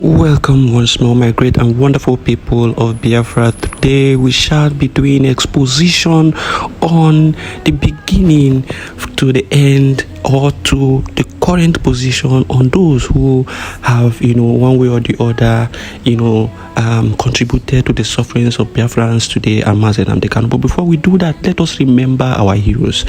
Welcome once more, my great and wonderful people of Biafra. Today we shall be doing exposition on the beginning to the end, or to the current position on those who have, one way or the other, contributed to the sufferings of Biafrans today and Mazen and Dekano. But before we do that, let us remember our heroes,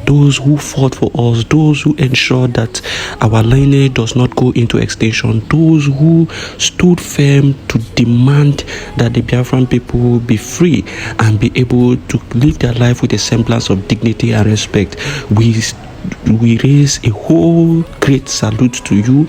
those who fought for us, those who ensured that our lineage does not go into extinction, those who stood firm to demand that the Biafran people be free and be able to live their life with a semblance of dignity and respect. We raise a whole great salute to you.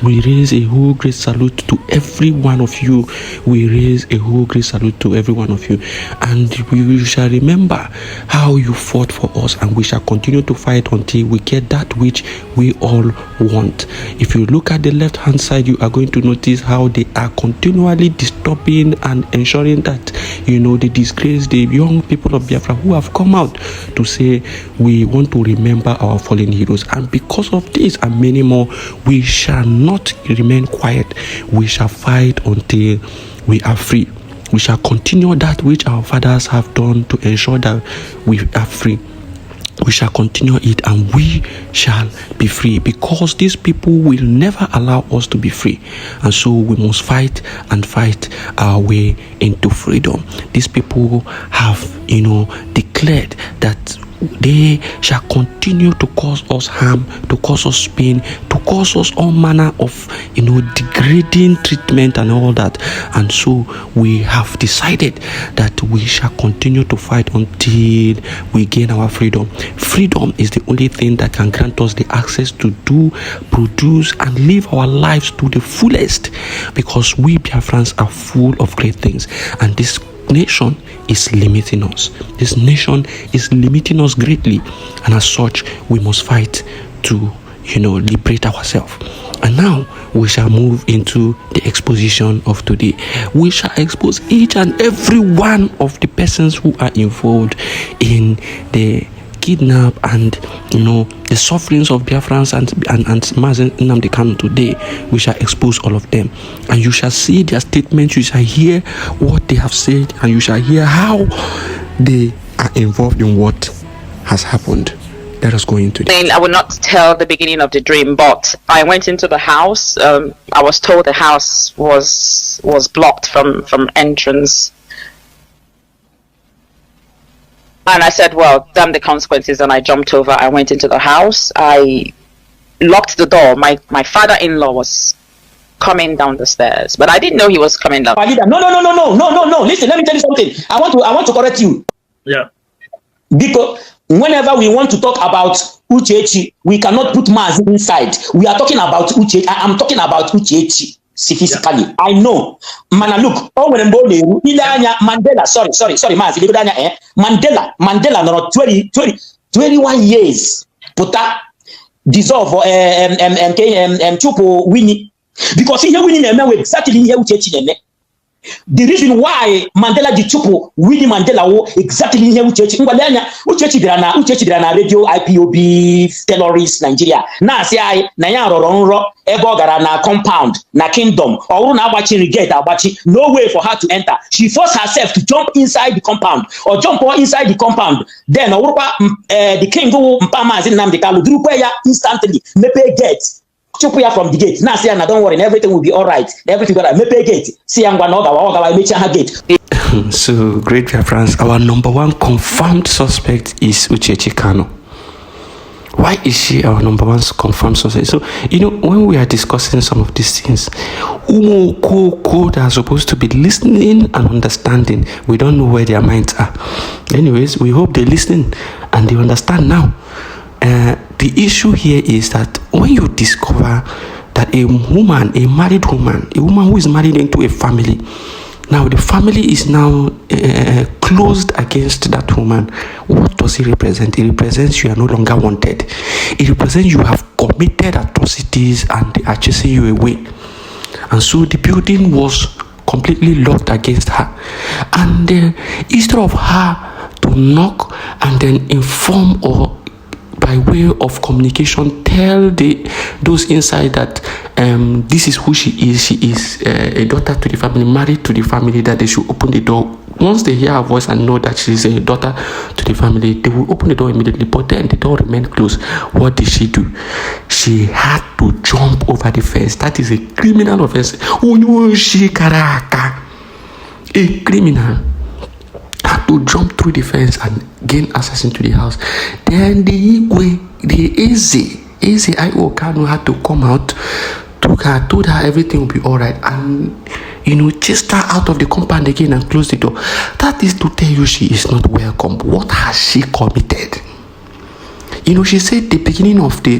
We raise a whole great salute to every one of you. We raise a whole great salute to every one of you. And we shall remember how you fought for us, and we shall continue to fight until we get that which we all want. If you look at the left hand side, you are going to notice how they are continually disturbing and ensuring that, they disgrace the young people of Biafra who have come out to say we want to remember our fallen heroes. And because of this and many more, we shall not remain quiet. We shall fight until we are free. We shall continue that which our fathers have done to ensure that we are free. We shall continue it, and we shall be free, because these people will never allow us to be free. And so we must fight and fight our way into freedom. These people have, declared that they shall continue to cause us harm, to cause us pain, to cause us all manner of, degrading treatment and all that. And so we have decided that we shall continue to fight until we gain our freedom. Freedom is the only thing that can grant us the access to do, produce, and live our lives to the fullest, because we Biafrans are full of great things, and this nation is limiting us. This nation is limiting us greatly, and as such we must fight to liberate ourselves. And now we shall move into the exposition of today. We shall expose each and every one of the persons who are involved in the kidnap and the sufferings of Biafrans and Mazen Nnamdi Kanu today. We shall expose all of them, and you shall see their statements. You shall hear what they have said, and you shall hear how they are involved in what has happened. Let us go into it. I will not tell the beginning of the dream, but I went into the house. I was told the house was blocked from entrance. And I said, well, damn the consequences, and I jumped over. I went into the house. I locked the door. My father-in-law was coming down the stairs, but I didn't know he was coming down. No. Listen, let me tell you something. I want to correct you. Yeah. Because whenever we want to talk about Uchechi, we cannot put Maz inside. We are talking about Uchechi. I'm talking about Uchechi. Physically, yeah. I know. Mana look, Mandela, sorry, Maz, Mandela, no 21 years. Puta dissolve Chupo Winnie. Because he winning exactly here Uchechi. The reason why Mandela di Chupo Winnie Mandela exactly here Uchechi drana radio IPOB terrorist Nigeria. Na say I na ya roro ebo gara na compound na kingdom or na abachi regate abachi, no way for her to enter. She forced herself to jump inside the compound or jump inside the compound. Then the king go Mpama Nnamdi Kanu Drupeya instantly mepe gate. Chupuya from the gate. Now say, don't worry, everything will be all right. Everything will be mepe gate. See, I'm going to gate. So, great Biafrans, our number one confirmed suspect is Uchechi Kanu. Why is she our number one confirmed suspect? So, when we are discussing some of these things, that are supposed to be listening and understanding, we don't know where their minds are. Anyways, we hope they're listening and they understand now. The issue here is that when you discover that a married woman, a woman who is married into a family, now the family is now closed against that woman, what does it represent? It represents you are no longer wanted. It represents you have committed atrocities and they are chasing you away. And so the building was completely locked against her. And instead of her to knock and then inform or by way of communication tell those inside that this is who she is. She is a daughter to the family, married to the family, that they should open the door. Once they hear her voice and know that she is a daughter to the family, they will open the door immediately, but then the door remained closed. What did she do? She had to jump over the fence. That is a criminal offense. A criminal had to jump through the fence and gain access into the house. Then the easy I.O. Kanu had to come out, told her everything will be alright, and chased her out of the compound again and closed the door. That is to tell you she is not welcome. What has she committed? She said the beginning of the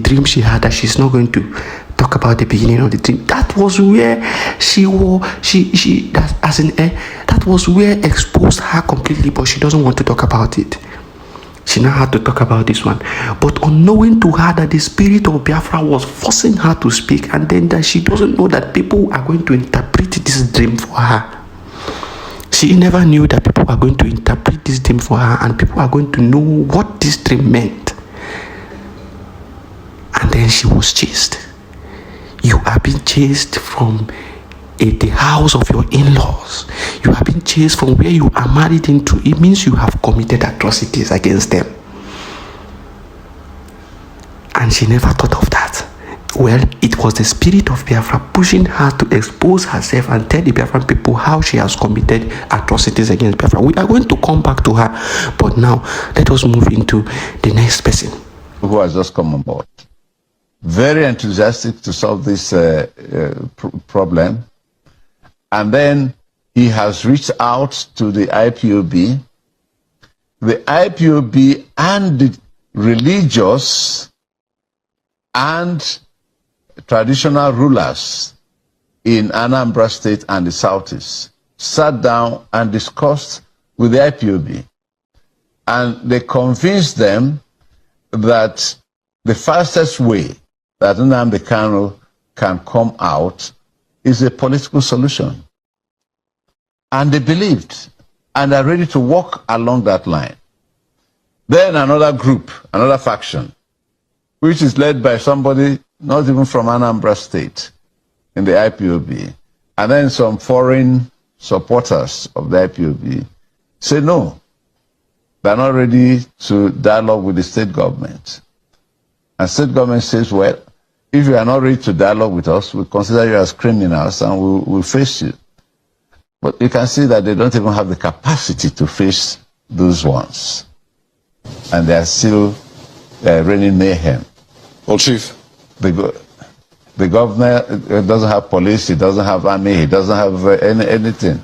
dream she had, that she's not going to talk about the beginning of the dream. That was where that was where exposed her completely, but she doesn't want to talk about it. She now had to talk about this one. But unknowing to her that the spirit of Biafra was forcing her to speak, and then that she doesn't know that people are going to interpret this dream for her. She never knew that people are going to interpret this dream for her, and people are going to know what this dream meant. And then she was chased. You are being chased from the house of your in-laws. You have been chased from where you are married into. It means you have committed atrocities against them. And she never thought of that. Well, it was the spirit of Biafra pushing her to expose herself and tell the Biafran people how she has committed atrocities against Biafra. We are going to come back to her, but now let us move into the next person. Who has just come on board. Very enthusiastic to solve this problem. And then he has reached out to the IPOB. The IPOB and the religious and traditional rulers in Anambra State and the Southeast sat down and discussed with the IPOB. And they convinced them that the fastest way that Nnamdi Kanu can come out is a political solution. And they believed and are ready to walk along that line. Then another group, another faction, which is led by somebody not even from Anambra State in the IPOB, and then some foreign supporters of the IPOB say no, they're not ready to dialogue with the state government. And state government says, well, if you are not ready to dialogue with us, we consider you as criminals and we'll face you. But you can see that they don't even have the capacity to face those ones. And they are still raining mayhem. Well, Chief. The governor doesn't have police, he doesn't have army, he doesn't have anything.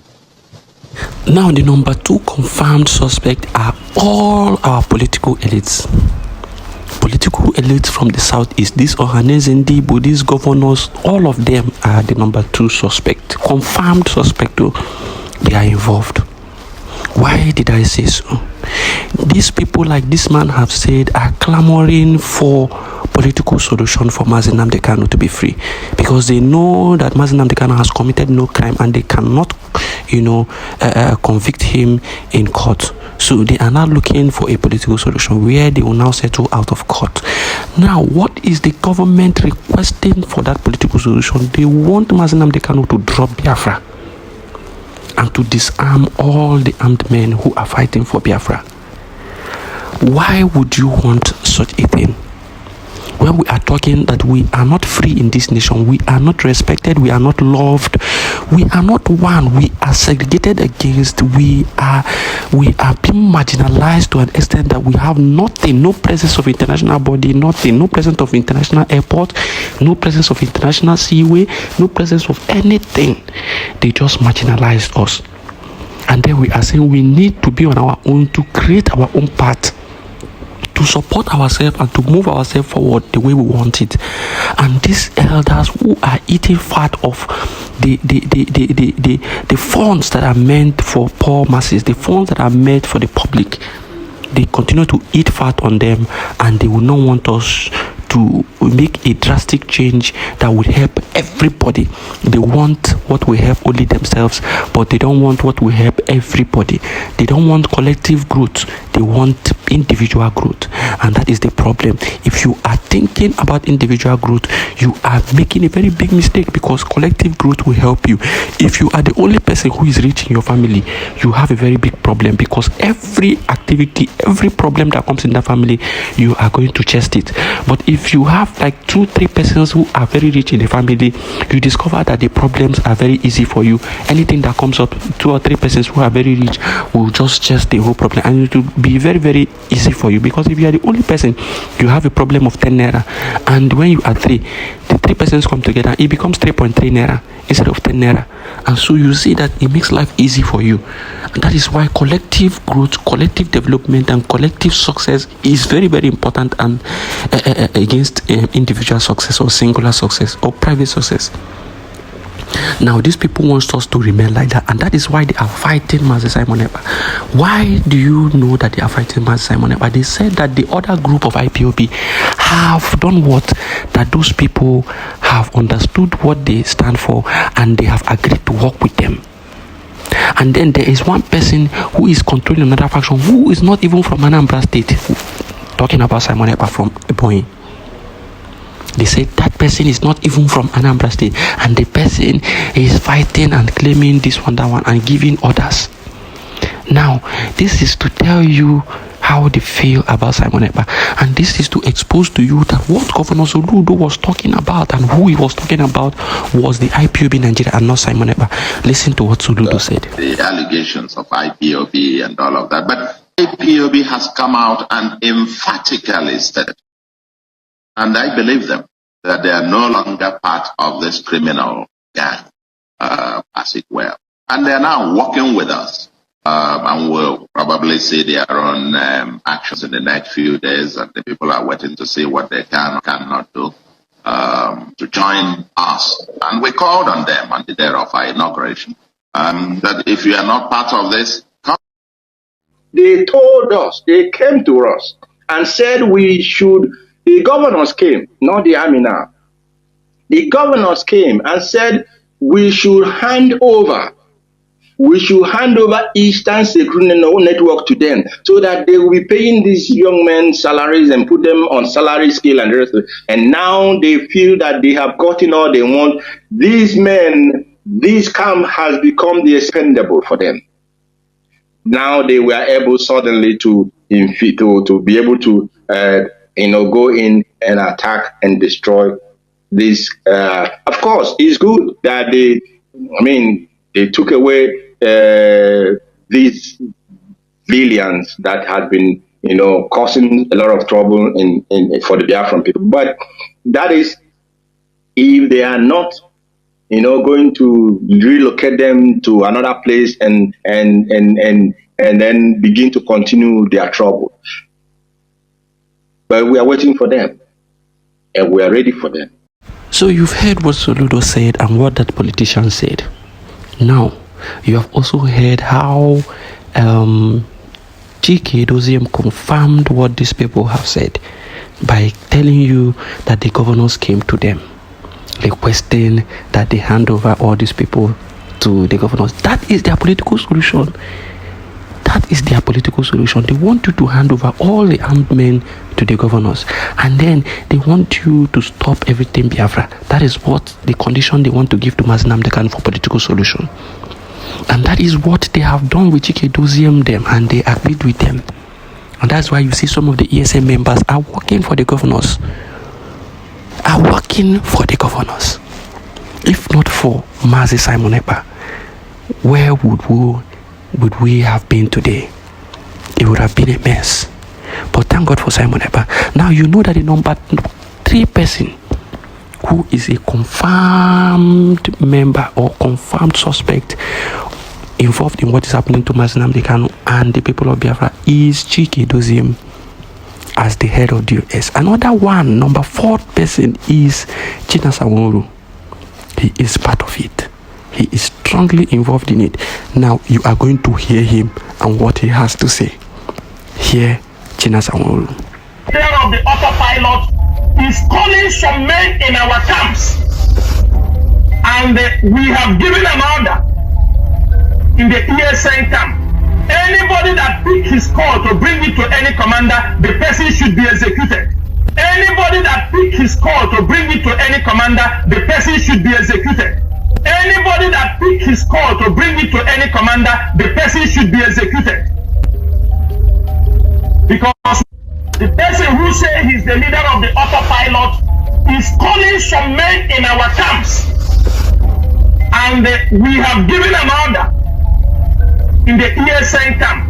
Now, the number 2 confirmed suspect are all our political elites. Political elites from the southeast, these Ohanese Ndibo, these governors, all of them are the number 2 suspect, confirmed suspect. They are involved. Why did I say so? These people, like this man have said, are clamoring for political solution for Mazi Nnamdi Kanu to be free, because they know that Mazi Nnamdi Kanu has committed no crime and they cannot, convict him in court. So they are now looking for a political solution where they will now settle out of court. Now, what is the government requesting for that political solution? They want Mazi Nnamdi Kanu to drop Biafra and to disarm all the armed men who are fighting for Biafra. Why would you want such a thing? When we are talking that we are not free in this nation, we are not respected, we are not loved, we are not one, we are segregated against, we are being marginalized to an extent that we have nothing, no presence of international body, nothing, no presence of international airport, no presence of international seaway, no presence of anything. They just marginalized us. And then we are saying we need to be on our own to create our own path, to support ourselves and to move ourselves forward the way we want it. And these elders who are eating fat of the funds that are meant for poor masses, the funds that are meant for the public, they continue to eat fat on them, and they will not want us to make a drastic change that would help everybody. They want what will help only themselves, but they don't want what will help everybody. They don't want collective growth, they want individual growth. And that is the problem. If you are thinking about individual growth, you are making a very big mistake, because collective growth will help you. If you are the only person who is rich in your family, you have a very big problem, because every activity, every problem that comes in that family, you are going to chest it. But if you have like 2-3 persons who are very rich in the family, you discover that the problems are very easy for you. Anything that comes up, 2 or 3 persons who are very rich will just chest the whole problem, and it will be very, very easy for you. Because if you are the only person, you have a problem of 10 naira, and when you are 3, the 3 persons come together, it becomes 3.3 naira instead of 10 naira. And so you see that it makes life easy for you. And that is why collective growth, collective development, and collective success is very, very important, and against individual success or singular success or private success. Now, these people want us to remain like that, and that is why they are fighting Mazi Simon Ekpa. Why do you know that they are fighting Mazi Simon Ekpa? They said that the other group of IPOB have done what? That those people have understood what they stand for, and they have agreed to work with them. And then there is one person who is controlling another faction who is not even from Anambra State. Talking about Simon Ekpa from Ebonyi. They said that person is not even from Anambra State, and the person is fighting and claiming this one, that one, and giving orders. Now, this is to tell you how they feel about Simon Ekpa, and this is to expose to you that what Governor Soludo was talking about and who he was talking about was the IPOB Nigeria and not Simon Ekpa. Listen to what Soludo said. The allegations of IPOB and all of that, but IPOB has come out and emphatically said, and I believe them, that they are no longer part of this criminal gang, as it were. And they are now working with us, and will probably see their own actions in the next few days, and the people are waiting to see what they can or cannot do to join us. And we called on them on the day of our inauguration, that if you are not part of this, come. They told us, they came to us and said we should. The governors came, not the army now. The governors came and said we should hand over Eastern Security Network to them, so that they will be paying these young men salaries and put them on salary scale and the rest of it. And now they feel that they have gotten all they want. These men, this camp has become the expendable for them. Now they were able suddenly to be able to go in and attack and destroy this. Of course, it's good that they took away these villains that had been, causing a lot of trouble for the Biafran people. But that is, if they are not, going to relocate them to another place and then begin to continue their trouble. But we are waiting for them, and we are ready for them. So you've heard what Soludo said and what that politician said. Now, you have also heard how GK Doziem confirmed what these people have said by telling you that the governors came to them requesting that they hand over all these people to the governors. That is their political solution. That is their political solution. They want you to hand over all the armed men to the governors, and then they want you to stop everything Biafra. That is what the condition they want to give to Mazi Nnamdi Kanu for political solution. And that is what they have done with Chike Doziem them, and they agreed with them. And that's why you see some of the ESM members are working for the governors. If not for Mazi Simon Ekpa, where would we have been today? It would have been a mess. But thank God for Simon Ekpa. Now you know that the number 3 person who is a confirmed member or confirmed suspect involved in what is happening to Mazi Nnamdi Kanu and the people of Biafra is Chike Doziem as the head of the US. Another one, number 4 person, is Chinasa Nworu. He is part of it. He is strongly involved in it. Now you are going to hear him and what he has to say. Hear Chinasa Nworu. Chair of the autopilot is calling some men in our camps, and we have given an order in the ESN camp Anybody that pick his call to bring it to any commander, the person should be executed. Anybody that pick his call to bring it to any commander, the person should be executed. Anybody that pick his call to bring it to any commander, the person should be executed. Because the person who say he's the leader of the autopilot is calling some men in our camps. And we have given an order in the ESN camp.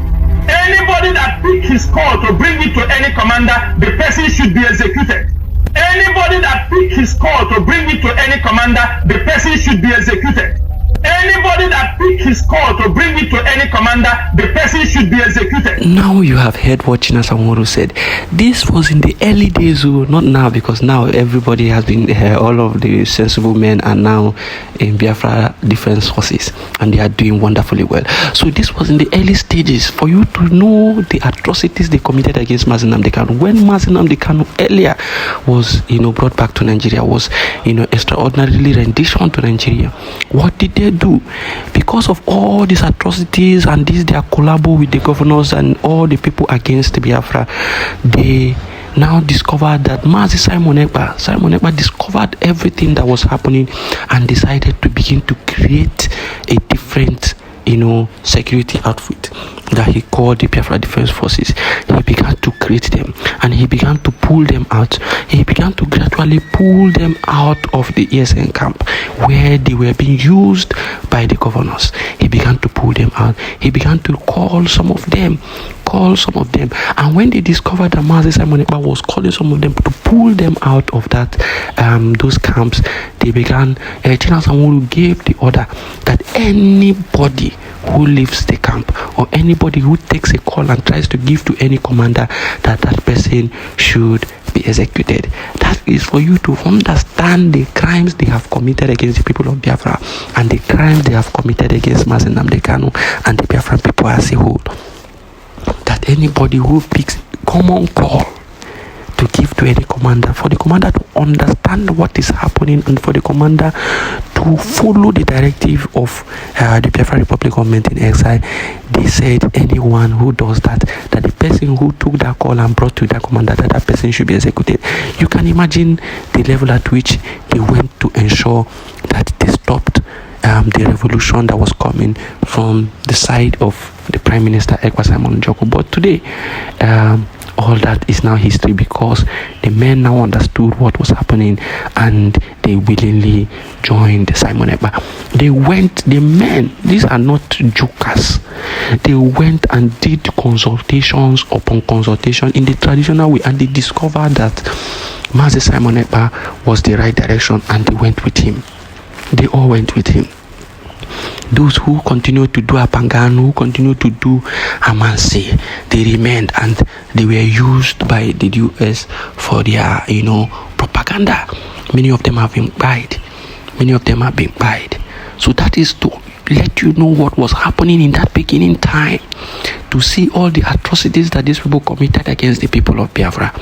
Anybody that pick his call to bring it to any commander, the person should be executed. Anybody that pick his call to bring it to any commander, the person should be executed. Anybody that pick his call to bring it to any commander, the person should be executed. Now you have heard what Chinasamoru said. This was in the early days, not now, because now everybody has been, all of the sensible men are now in Biafra Defense Forces, and they are doing wonderfully well. So this was in the early stages for you to know the atrocities they committed against Mazi Nnamdi Kanu. When Mazi Nnamdi Kanu earlier was, brought back to Nigeria, was, extraordinarily rendition to Nigeria. What did they do? Because of all these atrocities and their collabo with the governors and all the people against Biafra, they now discovered that Mazi Simon Ekpa discovered everything that was happening and decided to begin to create a different security outfit that he called the Biafra Defense Forces. He began to create them and he began to pull them out. He began to gradually pull them out of the ESN camp where they were being used by the governors. He began to pull them out. He began to call some of them. And when they discovered that Mazi Simon Ekpa was calling some of them to pull them out of that those camps, they began, Chinasamoru gave the order that anybody who leaves the camp or anybody who takes a call and tries to give to any commander, that person should be executed. That is for you to understand the crimes they have committed against the people of Biafra and the crimes they have committed against Mazi Nnamdi Kanu and the Biafran people as a whole. That anybody who picks common call to give to any commander, for the commander to understand what is happening and for the commander to follow the directive of the Biafra Republic government in exile, they said anyone who does that the person who took that call and brought to that commander, that person should be executed. You can imagine the level at which they went to ensure that they stopped the revolution that was coming from the side of the Prime Minister Ekpa Simon Njoko. But today, all that is now history because the men now understood what was happening and they willingly joined Simon Ekpa. The men, these are not jokers. They went and did consultations upon consultation in the traditional way and they discovered that Mazi Simon Ekpa was the right direction and they went with him. They all went with him. Those who continued to do Apangan, who continued to do Amansi, they remained and they were used by the US for their, propaganda. Many of them have been died. So that is to let you know what was happening in that beginning time, to see all the atrocities that these people committed against the people of Biafra.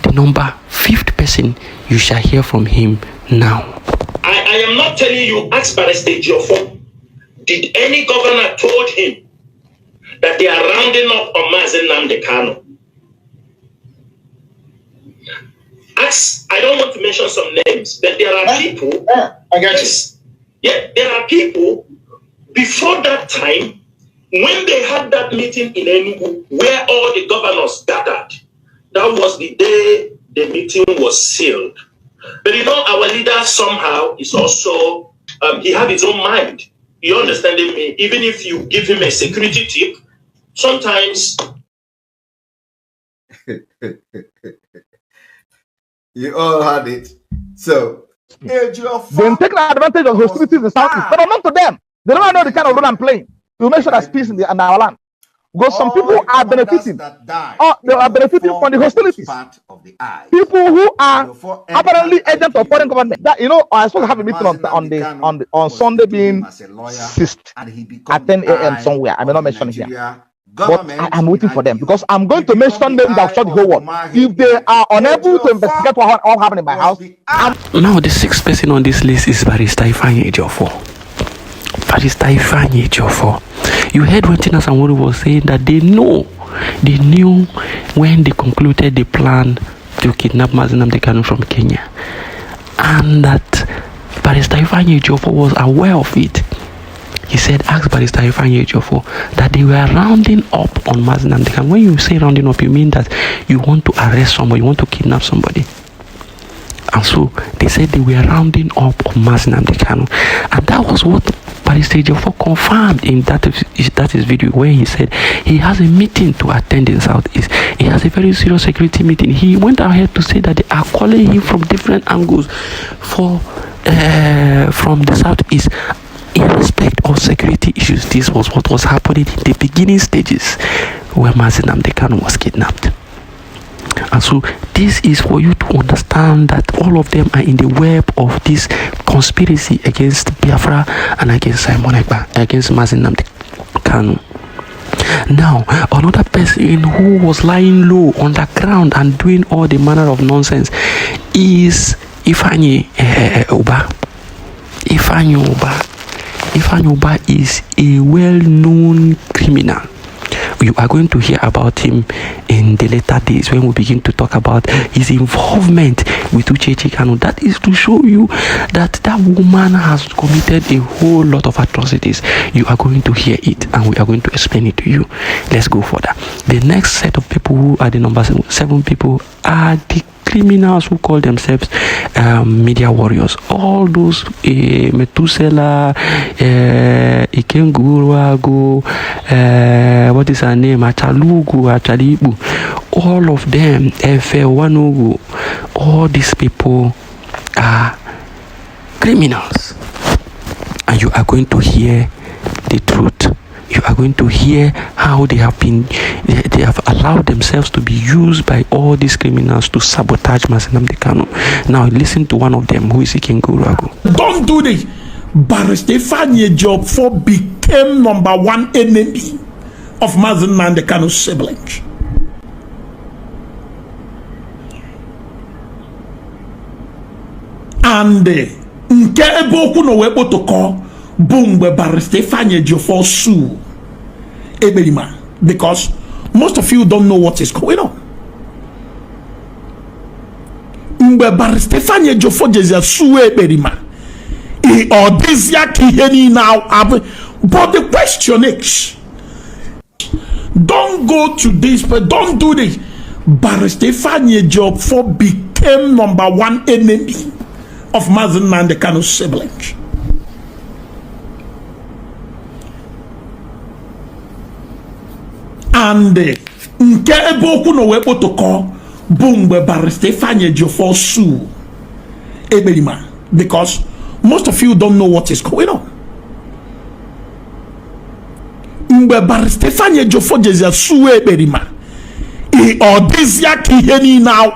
The number 5th person, you shall hear from him now. I am not telling you, ask Barrister Ejiofor. Did any governor told him that they are rounding up on Mazi Nnamdi Kanu? Ask, I don't want to mention some names, but there are people. I got you. Yeah, there are people before that time when they had that meeting in Enugu where all the governors gathered. That was the day the meeting was sealed. But our leader somehow is also, he have his own mind. You understand me? Even if you give him a security tip, sometimes. You all had it. So, Then taking advantage of hostilities in the southeast, but not to them. They don't know the kind of role I'm playing to make sure there's peace in our land. Because some people are benefiting, they are benefiting from the hostilities. People who are apparently agents of foreign government. That I supposed to have a meeting on Sunday being 6th at 10 a.m. somewhere. I may not mention it here. But I'm waiting for them because I'm going to mention them that shut the whole world. If they are unable to investigate what all happened in my house. Now the 6th person on this list is Barrister Ifeanyi Ejiofor. You heard when Tina Samori was saying that they knew when they concluded the plan to kidnap Mazi Nnamdi Kanu from Kenya, and that Barrister Ifeanyi Ejiofor was aware of it. He said, ask Barrister Ifeanyi Ejiofor that they were rounding up on Mazi Nnamdi Kanu. When you say rounding up, you mean that you want to arrest somebody, you want to kidnap somebody. And so they said they were rounding up on Mazi Nnamdi Kanu, and that was what Barrister Ejiofor confirmed in that is video, where he said he has a meeting to attend in Southeast. He has a very serious security meeting. He went ahead to say that they are calling him from different angles from the Southeast in respect of security issues. This was what was happening in the beginning stages where Mazi Nnamdi Kanu was kidnapped. And so this is for you to understand that all of them are in the web of this conspiracy against Biafra and against Simon Ekpa, against Mazi Nnamdi Kanu. Now, another person who was lying low on the ground and doing all the manner of nonsense is Ifeanyi Uba. Ifeanyi Uba is a well-known criminal. You are going to hear about him in the later days when we begin to talk about his involvement with Uchechi Kanu. That is to show you that that woman has committed a whole lot of atrocities. You are going to hear it, and we are going to explain it to you. Let's go further. The next set of people who are the number 7 people are the criminals who call themselves media warriors. All those Metusela, Ikengurago, what is her name? Achalugu, Achalibu. All of them, Efe Wanugu, all these people are criminals. And you are going to hear the truth. You are going to hear how they have allowed themselves to be used by all these criminals to sabotage Mazi Nnamdi Kanu. Now listen to one of them, who is Ikengurago. Don't do this. Barrister Ifeanyi Ejiofor became number 1 enemy of Mazi Nnamdi Kanu's siblings. And nke ebe okwu no wekpo to call Bumbe Barrister Ifeanyi Ejiofor sue Eberima, because most of you don't know what is going on. Mbe Barrister Ifeanyi Ejiofor jezi sue Eberima. Or this yakiheni now, but the question is, don't go to this, but don't do this. Barrister Ifeanyi Ejiofor became number 1 enemy of Mazi Nnamdi Kanu's siblings. And nke ebe okwu no wekpo to call Bumbe Barrister Ifeanyi Ejiofor sue Eberima, because most of you don't know what is going on. Mbe Barrister Ifeanyi Ejiofor jezi sue Eberima. Or this yakiheni now,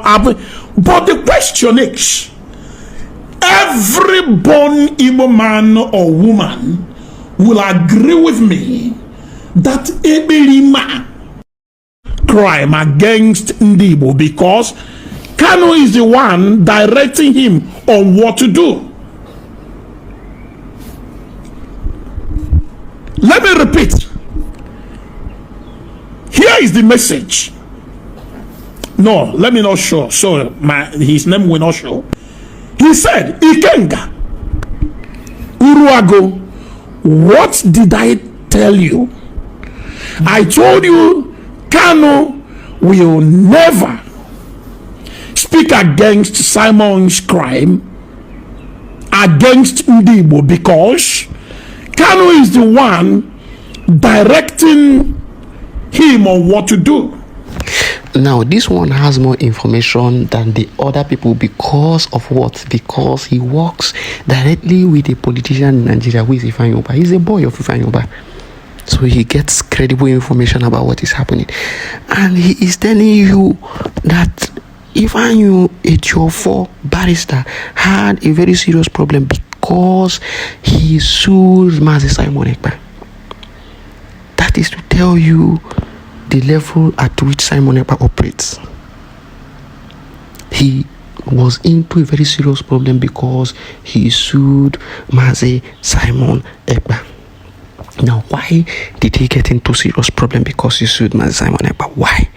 but the question is, every born Igbo man or woman will agree with me that Eberima crime against Ndibo, because Kanu is the one directing him on what to do. Let me repeat. Here is the message. No, let me not show. So his name will not show. He said, Ikenga, Uruago, what did I tell you? I told you Kanu will never speak against Simon's crime against Ndibo, because Kanu is the one directing him on what to do. Now, this one has more information than the other people because of what? Because he works directly with a politician in Nigeria who is Ifeanyi Uba. He's a boy of Ifeanyi Uba. So he gets credible information about what is happening. And he is telling you that Ifeanyi Ejiofor barrister had a very serious problem because he sued Mazi Simon Ekpa. That is to tell you the level at which Simon Ekpa operates. He was into a very serious problem because he sued Mazi Simon Ekpa. Now, why did he get into serious problem? Because he sued Mazi Simon Ekpa. Why?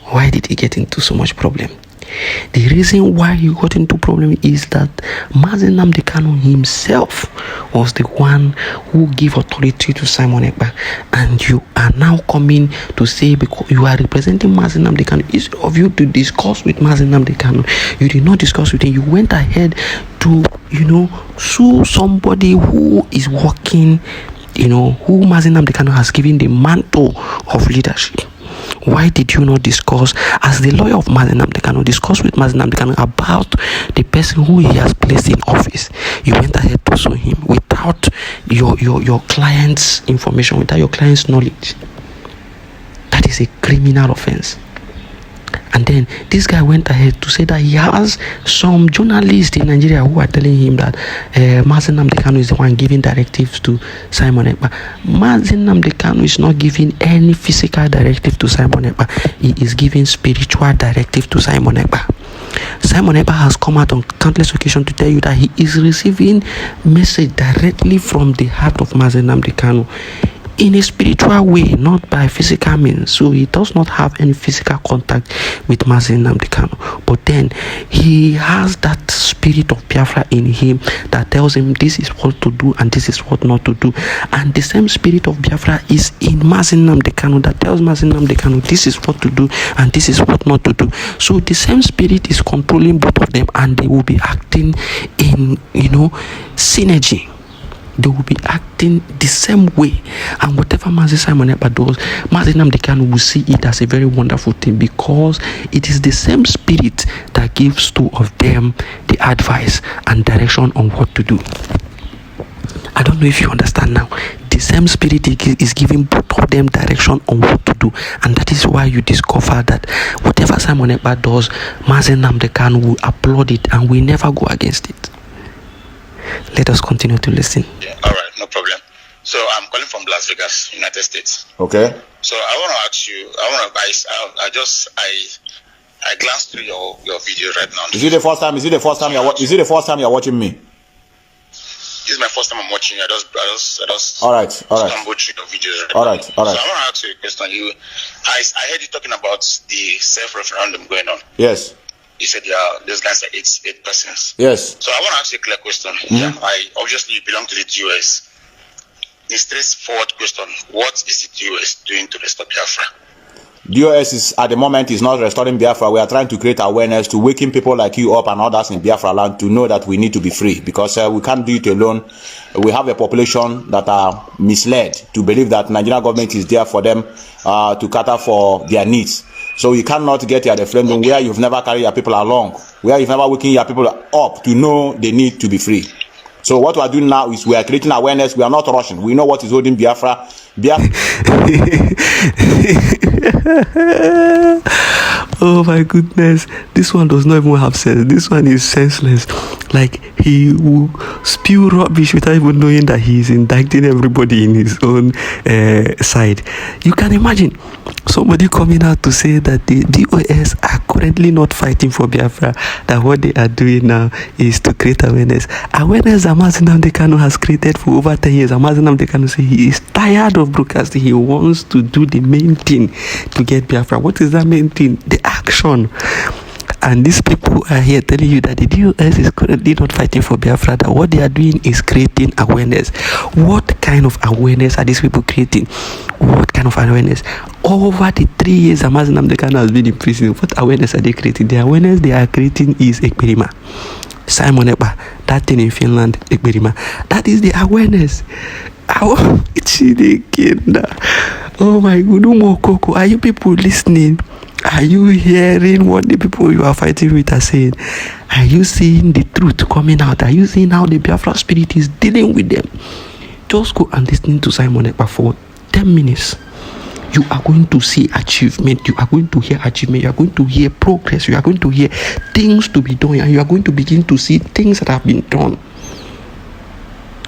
Why did he get into so much problem? The reason why he got into problem is that Mazi Nnamdi Kanu himself was the one who gave authority to Simon Ekpa, and you are now coming to say because you are representing Mazi Nnamdi Kanu, instead of you to discuss with Mazi Nnamdi Kanu, you did not discuss with him. You went ahead to, sue somebody who is working, who Mazi Nnamdi Kanu has given the mantle of leadership. Why did you not discuss, as the lawyer of Mazi Nnamdi Kanu, discuss with Mazi Nnamdi Kanu about the person who he has placed in office? You went ahead to sue him without your client's information, without your client's knowledge. That is a criminal offense. And then this guy went ahead to say that he has some journalists in Nigeria who are telling him that Mazi Nnamdi Kanu is the one giving directives to Simon Ekpa. Mazi Nnamdi Kanu is not giving any physical directive to Simon Ekpa. He is giving spiritual directive to Simon Ekpa. Simon Ekpa has come out on countless occasions to tell you that he is receiving message directly from the heart of Mazi Nnamdi Kanu, in a spiritual way, not by physical means. So he does not have any physical contact with Mazi Nnamdi Kanu. But then he has that spirit of Biafra in him that tells him this is what to do and this is what not to do. And the same spirit of Biafra is in Mazi Nnamdi Kanu that tells Mazi Nnamdi Kanu this is what to do and this is what not to do. So the same spirit is controlling both of them, and they will be acting in synergy. They will be acting the same way, and whatever Mazi Simon Ekpa does, Mazi Nnamdi Kanu will see it as a very wonderful thing, because it is the same spirit that gives two of them the advice and direction on what to do. I don't know if you understand now. The same spirit is giving both of them direction on what to do, and that is why you discover that whatever Simon Ekpa does, Mazi Nnamdi Kanu will applaud it and will never go against it. Let us continue to listen. Yeah, all right, no problem. So I'm calling from Las Vegas, United States. Okay. So I want to ask you. I glanced through your video right now. Is it the first time? Is it the first time you're watching me? This is my first time I'm watching you. I just. All right. Stumbled through your videos right All now. right. So I want to ask you a question. I heard you talking about the self-referendum going on. Yes. You said those guys are eight persons. Yes. So I want to ask you a clear question. Mm-hmm. Yeah, obviously you belong to the US. The straightforward question: what is the US doing to restore Biafra? The US is at the moment is not restoring Biafra. We are trying to create awareness to waking people like you up and others in Biafra land to know that we need to be free, because we can't do it alone. We have a population that are misled to believe that Nigerian government is there for them to cater for their needs. So you cannot get your referendum where you've never carried your people along, where you've never waking your people up to know they need to be free. So what we are doing now is we are creating awareness. We are not rushing. We know what is holding Biafra. Oh my goodness, this one does not even have sense. This one is senseless. Like, he will spew rubbish without even knowing that he is indicting everybody in his own side. You can imagine somebody coming out to say that the DOS are currently not fighting for Biafra, that what they are doing now is to create awareness. Awareness that Mazi Nnamdi Kanu has created for over 10 years. And Mazi Nnamdi Kanu say he is tired of broadcasting. He wants to do the main thing to get Biafra. What is that main thing? The action. And these people are here telling you that the DOS is currently not fighting for Biafra, that what they are doing is creating awareness. What kind of awareness are these people creating? What kind of awareness? Over the 3 years that Mazi Nnamdi Kanu has been in prison, what awareness are they creating? The awareness they are creating is Ekperima. Simon Ekpa, that thing in Finland, Ekperima. That is the awareness. Oh my God, are you people listening? Are you hearing what the people you are fighting with are saying? Are you seeing the truth coming out? Are you seeing how the Biafra spirit is dealing with them? Just go and listen to Simon Ekpa for 10 minutes. You are going to see achievement. You are going to hear achievement. You are going to hear progress. You are going to hear things to be done. And you are going to begin to see things that have been done.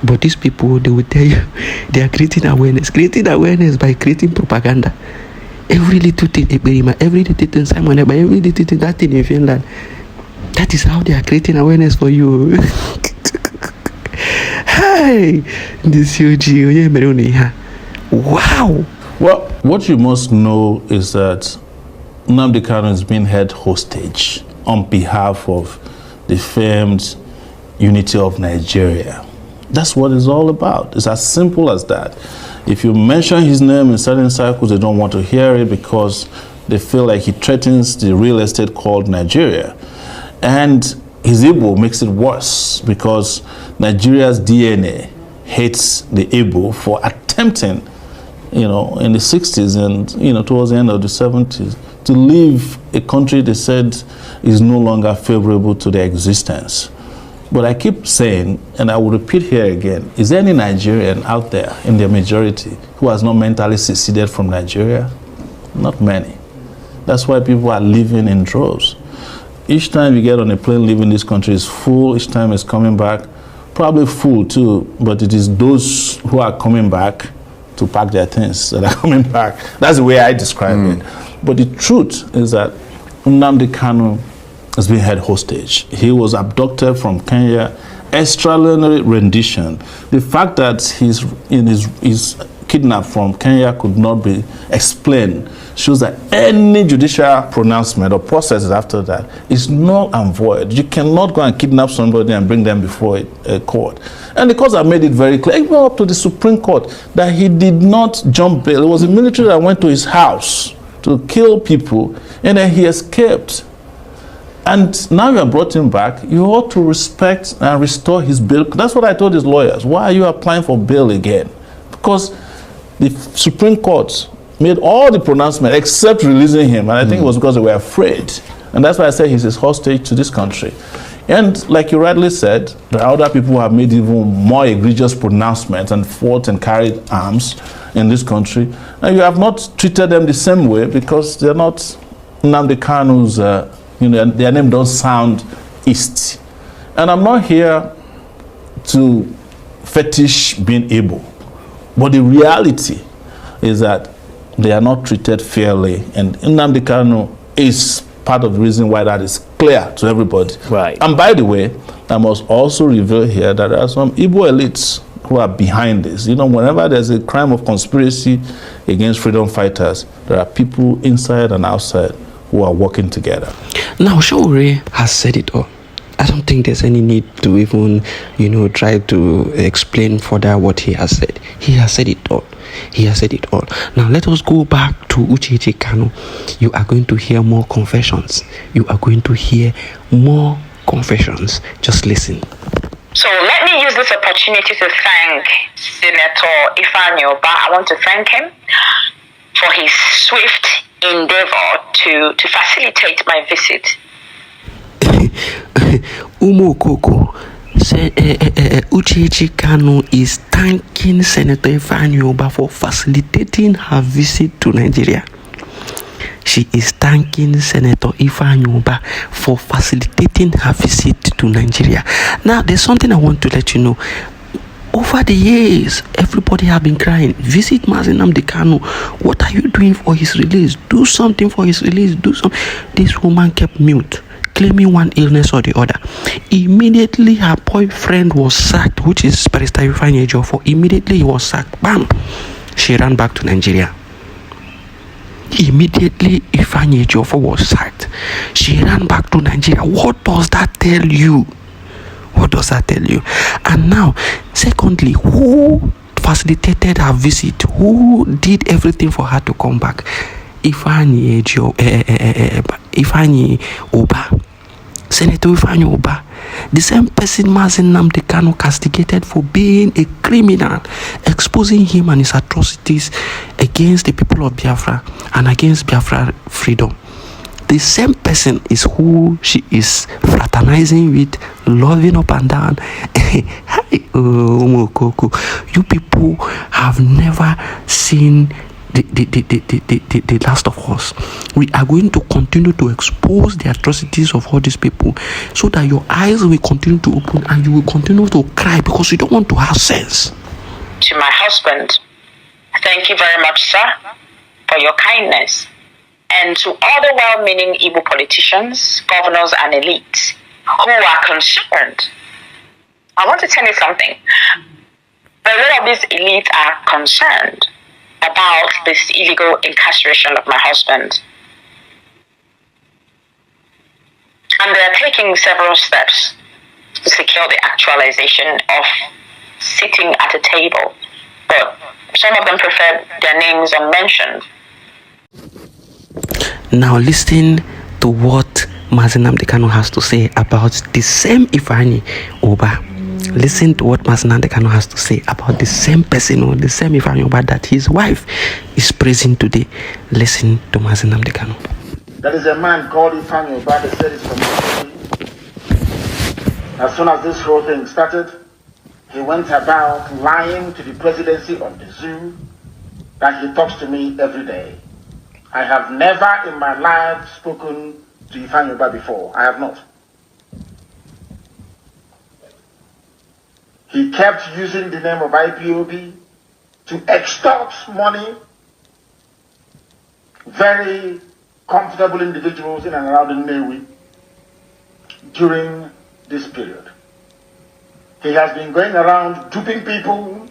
But these people, they will tell you, they are creating awareness. Creating awareness by creating propaganda. Every little thing, every little thing, Simon Ekpa, every little thing, that thing in Finland. That is how they are creating awareness for you. Hey, this UG, wow. Well, what you must know is that Nnamdi Kanu is being held hostage on behalf of the famed unity of Nigeria. That's what it's all about. It's as simple as that. If you mention his name in certain circles, they don't want to hear it because they feel like he threatens the real estate called Nigeria. And his Igbo makes it worse because Nigeria's DNA hates the Igbo for attempting, in the 60s and, towards the end of the 70s, to leave a country they said is no longer favorable to their existence. But I keep saying, and I will repeat here again, is there any Nigerian out there in their majority who has not mentally seceded from Nigeria? Not many. That's why people are living in droves. Each time you get on a plane leaving this country is full, each time it's coming back, probably full too, but it is those who are coming back to pack their things that are coming back. That's the way I describe it. But the truth is that Nnamdi Kanu has been held hostage. He was abducted from Kenya, extraordinary rendition. The fact that his kidnapped from Kenya could not be explained shows that any judicial pronouncement or processes after that is null and void. You cannot go and kidnap somebody and bring them before a court. And the courts have made it very clear, even up to the Supreme Court, that he did not jump bail. It was the military that went to his house to kill people, and then he escaped. And now you have brought him back, you ought to respect and restore his bail. That's what I told his lawyers. Why are you applying for bail again? Because the Supreme Court made all the pronouncements except releasing him. And I think it was because they were afraid. And that's why I say he's a hostage to this country. And like you rightly said, there are other people who have made even more egregious pronouncements and fought and carried arms in this country. And you have not treated them the same way because they're not Nnamdi Kanu's, their name don't sound East. And I'm not here to fetish being able. But the reality is that they are not treated fairly. And Nnamdi Kanu is part of the reason why that is clear to everybody. Right. And by the way, I must also reveal here that there are some Igbo elites who are behind this. Whenever there's a crime of conspiracy against freedom fighters, there are people inside and outside who are working together. Now, Showore has said it all. I don't think there's any need to even, try to explain further what he has said. He has said it all. He has said it all. Now, let us go back to Uchechi Kanu. You are going to hear more confessions. You are going to hear more confessions. Just listen. So let me use this opportunity to thank Senator Ifeanyi Oba. I want to thank him for his swift endeavor to facilitate my visit. Umokoko say Uchechi Kanu is thanking Senator Ifeanyi Oba for facilitating her visit to Nigeria. She is thanking Senator Ifeanyi Oba for facilitating her visit to Nigeria. Now, there's something I want to let you know. Over the years, everybody have been crying, visit Nnamdi Kanu. What are you doing for his release? Do something for his release. Do something. This woman kept mute, claiming one illness or the other. Immediately, her boyfriend was sacked, which is Barrister Ifeanyi Ejiofor. Immediately, he was sacked. Bam! She ran back to Nigeria. Immediately, Ifeanyi Ejiofor was sacked. She ran back to Nigeria. What does that tell you? What does that tell you? And now, secondly, who facilitated her visit? Who did everything for her to come back? Ifeanyi Oba. Senator Ifeanyi Oba. The same person Mazen Nnamdi Kanu castigated for being a criminal, exposing him and his atrocities against the people of Biafra and against Biafra freedom. The same person is who she is fraternizing with, loving up and down. You people have never seen the last of us. We are going to continue to expose the atrocities of all these people so that your eyes will continue to open and you will continue to cry because you don't want to have sense. To my husband, thank you very much, sir, for your kindness. And to other well-meaning Igbo politicians, governors, and elites who are concerned I want to tell you something. A lot of these elites are concerned about this illegal incarceration of my husband. And they are taking several steps to secure the actualization of sitting at a table. But some of them prefer their names unmentioned. Now listen to what Mazi Nnamdi Kanu has to say about the same Ifeanyi Ubah. Listen to what Mazi Nnamdi Kanu has to say about the same person or the same Ifeanyi Ubah that his wife is praising today. Listen to Mazi Nnamdi Kanu. There is a man called Ifeanyi Ubah that said it's from the city. As soon as this whole thing started, he went about lying to the presidency of the zoo that he talks to me every day. I have never in my life spoken to Ifeanyi Ubah before. I have not. He kept using the name of IPOB to extort money. Very comfortable individuals in and around the Nnewi during this period. He has been going around duping people,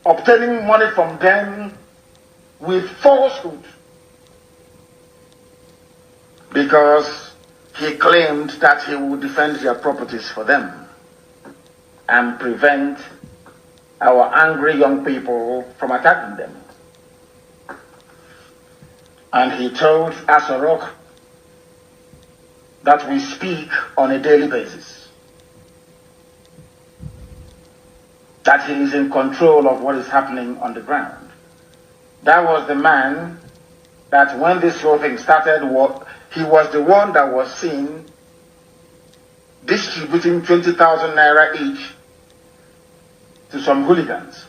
obtaining money from them with falsehood, because he claimed that he would defend their properties for them and prevent our angry young people from attacking them. And he told Asorok that we speak on a daily basis, that he is in control of what is happening on the ground. That was the man that when this whole thing started, he was the one that was seen distributing 20,000 naira each to some hooligans.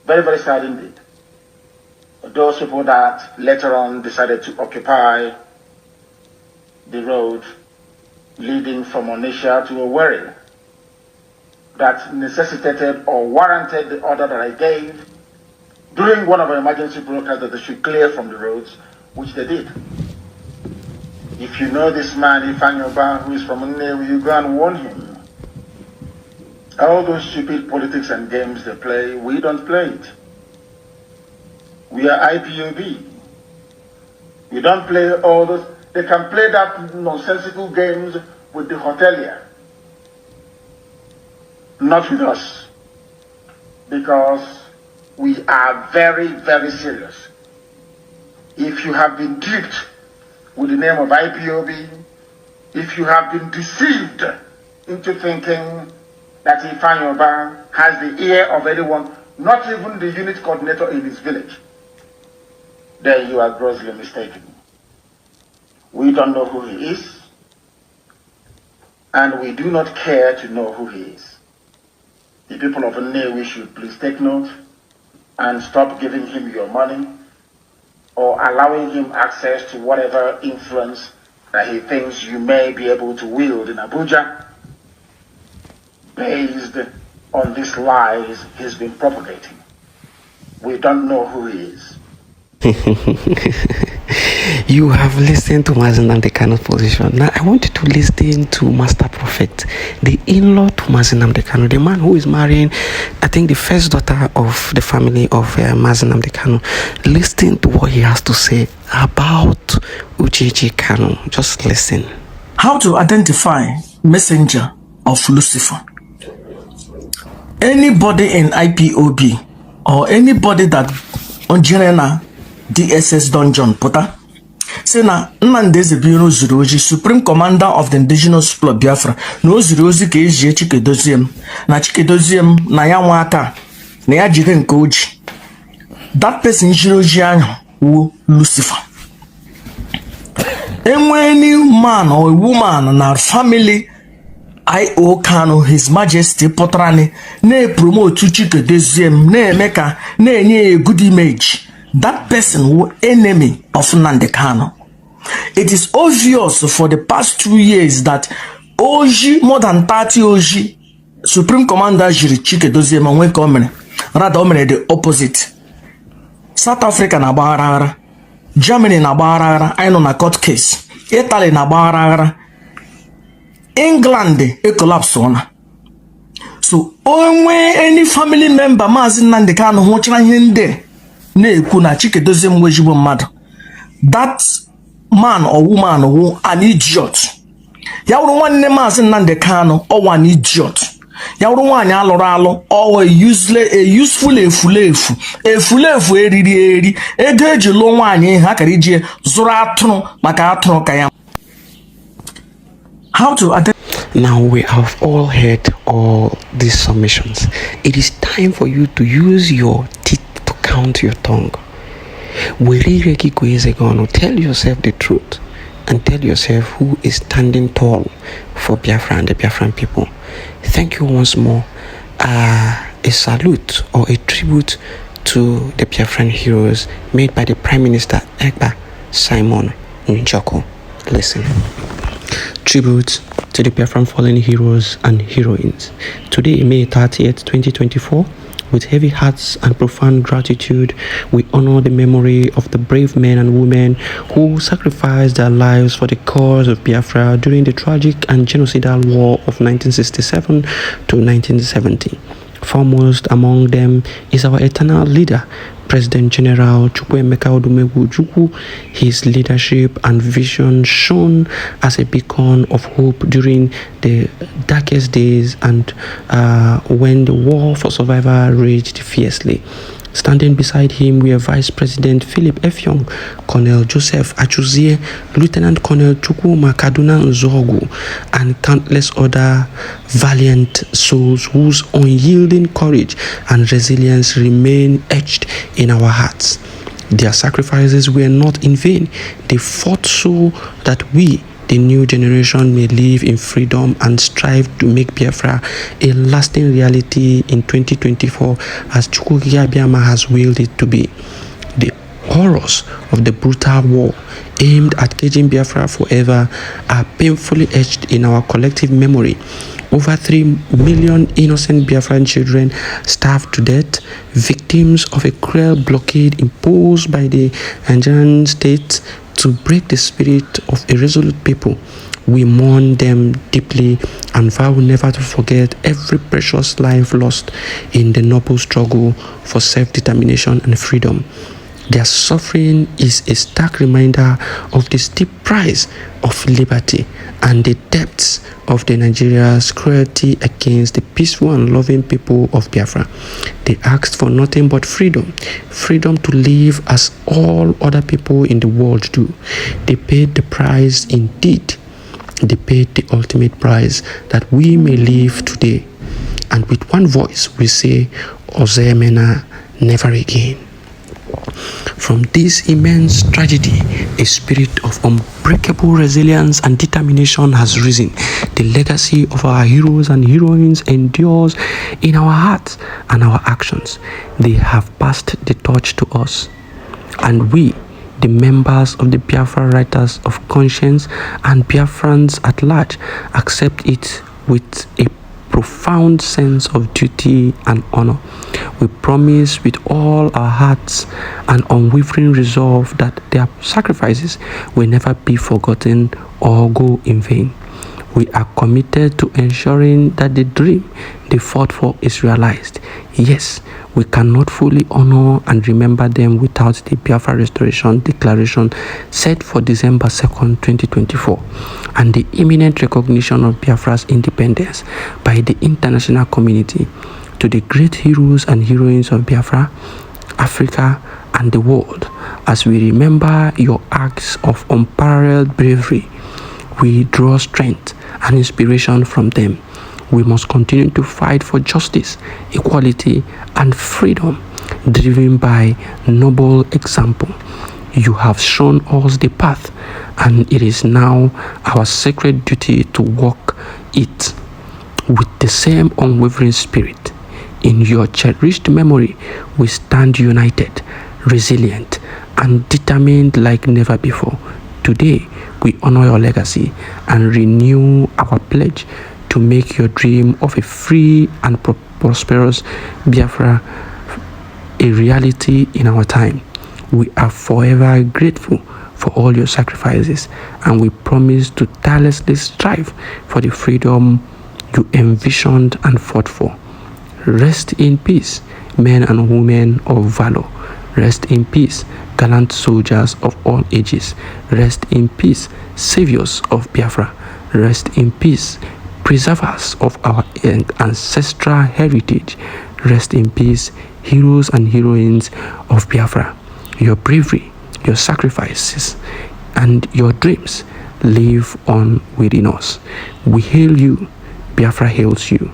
Very, very sad indeed. Those people that later on decided to occupy the road leading from Onitsha to Owerri, that necessitated or warranted the order that I gave during one of our emergency broadcasts that they should clear from the roads, which they did. If you know this man, Ifeanyi Ubah, who is from Nnewi, you go and warn him. All those stupid politics and games they play, we don't play it. We are IPOB. We don't play all those. They can play that nonsensical games with the hotelier. Not with us. Because we are very, very serious. If you have been duped with the name of IPOB, if you have been deceived into thinking that Ifeanyi Ubah has the ear of anyone, not even the unit coordinator in his village, then you are grossly mistaken. We don't know who he is, and we do not care to know who he is. The people of Nnewi should please take note and stop giving him your money or allowing him access to whatever influence that he thinks you may be able to wield in Abuja based on these lies he's been propagating. We don't know who he is. You have listened to Mazi Nnamdi Kanu's position. Now I want you to listen to Master Prophet, the in-law to Mazi Nnamdi Kanu, the man who is marrying, I think, the first daughter of the family of Mazi Nnamdi Kanu. Listen to what he has to say about Uchechi Kanu. Just listen. How to identify messenger of Lucifer? Anybody in IPOB or anybody that on general DSS dungeon puta say na Nnamdi Ezebiro zuru oji, Supreme Commander of the Indigenous People of Biafra, na o zuru ozi ka ejie Chikedoziem na Chikedoziem na ya nwa aka na ya jide nke oji. That person jiri oji ahụ wu Lucifer. Any man or woman na family I.O. Kanu, His Majesty Potrani, ne promote Chikedoziem, ne meka, ne nye a good image. That person who enemy of Nnamdi Kanu. It is obvious for the past 2 years that Oji, more than 30 Oji, Supreme Commander Jiri Chikedoziem and when coming, rather the opposite. South Africa na barara, Germany na barara, I know na court case, Italy na barara, England a collapse one. so onwe any family member Maazị Nnamdi Kanu hụchara ihe ndị na-ekwu na Chikedozie ezigbo mmadụ, that man or woman who an idiot. Ya wụrụ nwanne Maazị Nnamdi Kanu or an idiot. Ya wụrụ nwaanyị alụrụ alụ or a useful efulefu eri ego eji lụọ nwaanyị ha kara iji zụrụ atụrụ maka atụrụ ka ya. How to attend. Now we have all heard all these submissions. It is time for you to use your teeth to count your tongue. Tell yourself the truth and tell yourself who is standing tall for Biafra and the Biafran people. Thank you once more. A salute or a tribute to the Biafran heroes made by the Prime Minister Egba Simon Njoko. Listen. Tribute to the Biafran fallen heroes and heroines. Today, May 30th, 2024, with heavy hearts and profound gratitude, we honor the memory of the brave men and women who sacrificed their lives for the cause of Biafra during the tragic and genocidal war of 1967 to 1970. Foremost among them is our eternal leader, President General Chukwuemeka Odumegwu Ojukwu. His leadership and vision shone as a beacon of hope during the darkest days and when the war for survival raged fiercely. Standing beside him were Vice President Philip Effiong, Colonel Joseph Achuzie, Lieutenant Colonel Chukwuma Kaduna Nzogu, and countless other valiant souls whose unyielding courage and resilience remain etched in our hearts. Their sacrifices were not in vain. They fought so that we, the new generation, may live in freedom and strive to make Biafra a lasting reality in 2024 as Chukwuemeka Abiyama has willed it to be. The horrors of the brutal war aimed at caging Biafra forever are painfully etched in our collective memory. Over 3 million innocent Biafran children starved to death, victims of a cruel blockade imposed by the Nigerian state to break the spirit of irresolute people. We mourn them deeply and vow never to forget every precious life lost in the noble struggle for self-determination and freedom. Their suffering is a stark reminder of the steep price of liberty and the depths of the Nigeria's cruelty against the peaceful and loving people of Biafra. They asked for nothing but freedom, freedom to live as all other people in the world do. They paid the price indeed. They paid the ultimate price that we may live today. And with one voice we say, Ozemena, never again. From this immense tragedy, a spirit of unbreakable resilience and determination has risen. The legacy of our heroes and heroines endures in our hearts and our actions. They have passed the torch to us, and we, the members of the Biafra Writers of Conscience and Biafrans at large, accept it with a profound sense of duty and honor. We promise with all our hearts and unwavering resolve that their sacrifices will never be forgotten or go in vain. We are committed to ensuring that the dream they fought for is realized. Yes, we cannot fully honor and remember them without the Biafra Restoration Declaration set for December 2nd, 2024, and the imminent recognition of Biafra's independence by the international community. To the great heroes and heroines of Biafra, Africa, and the world, as we remember your acts of unparalleled bravery, we draw strength and inspiration from them. We must continue to fight for justice, equality, and freedom, driven by noble example. You have shown us the path, and it is now our sacred duty to walk it with the same unwavering spirit. In your cherished memory, we stand united, resilient, and determined like never before. Today, we honor your legacy and renew our pledge to make your dream of a free and prosperous Biafra a reality in our time. We are forever grateful for all your sacrifices, and we promise to tirelessly strive for the freedom you envisioned and fought for. Rest in peace, men and women of valor. Rest in peace, gallant soldiers of all ages. Rest in peace, saviors of Biafra. Rest in peace, preservers of our ancestral heritage. Rest in peace, heroes and heroines of Biafra. Your bravery, your sacrifices, and your dreams live on within us. We hail you. Biafra hails you.